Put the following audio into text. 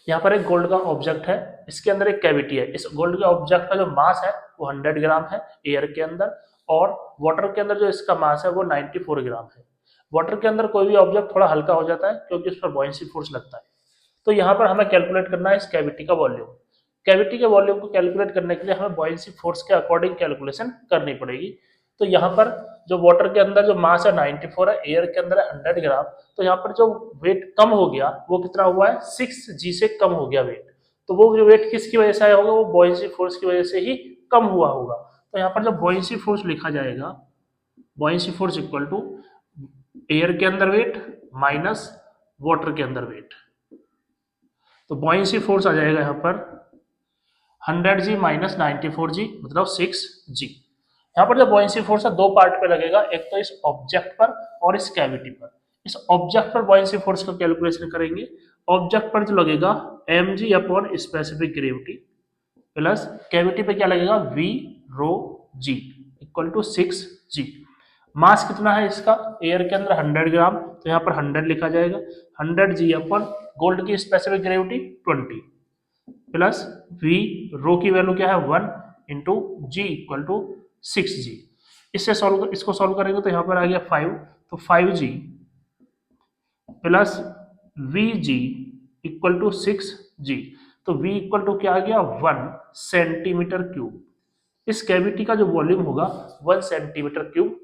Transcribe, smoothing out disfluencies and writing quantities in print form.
यहाँ पर एक गोल्ड का ऑब्जेक्ट है, इसके अंदर एक कैविटी है। इस गोल्ड के ऑब्जेक्ट का जो मास है वो 100 ग्राम है एयर के अंदर, और वाटर के अंदर जो इसका मास है वो 94 ग्राम है। वाटर के अंदर कोई भी ऑब्जेक्ट थोड़ा हल्का हो जाता है क्योंकि उस पर बॉयंसी फोर्स लगता है। तो यहाँ पर हमें कैलकुलेट करना है इस कैविटी का वॉल्यूम। कैविटी के वॉल्यूम को कैलकुलेट करने के लिए हमें बॉयंसी फोर्स के अकॉर्डिंग कैलकुलेशन करनी पड़ेगी। तो यहाँ पर जो वाटर के अंदर जो मास है 94 है, एयर के अंदर है 100 ग्राम, तो यहाँ पर जो वेट कम हो गया वो कितना हुआ है, 6g से कम हो गया वेट। तो वो जो वेट किसकी वजह से आया होगा, वो बॉयंसी फोर्स की वजह से ही कम हुआ होगा। तो यहाँ पर जब बॉयंसी फोर्स लिखा जाएगा, buoyancy force equal to air के अंदर वेट माइनस वाटर के अंदर वेट। तो बॉयंसी फोर्स आ जाएगा यहाँ पर 100g माइनस 94g मतलब 6g। यहाँ पर जो बॉयंसी फोर्स है दो पार्ट पे लगेगा, एक तो इस ऑब्जेक्ट पर और इस कैविटी पर। इस ऑब्जेक्ट पर बॉयंसी फोर्स का कैलकुलेशन करेंगे। ऑब्जेक्ट पर जो लगेगा mg upon specific gravity plus cavity पे क्या लगेगा v rho g equal to 6g। Mass कितना है इसका, एयर के अंदर 100 ग्राम, तो यहाँ पर 100 लिखा जाएगा, 100g अपन गोल्ड की स्पेसिफिक ग्रेविटी 20 प्लस v रो की वैल्यू क्या है 1 into ji equal to 6g। इसको सॉल्व करेंगे तो यहाँ पर आ गया 5, तो 5g plus vg equal to 6g। तो v इक्वल टू क्या आ गया 1 सेंटीमीटर क्यूब। इस कैविटी का जो वॉल्यूम होगा 1 सेंटीमीटर क्यूब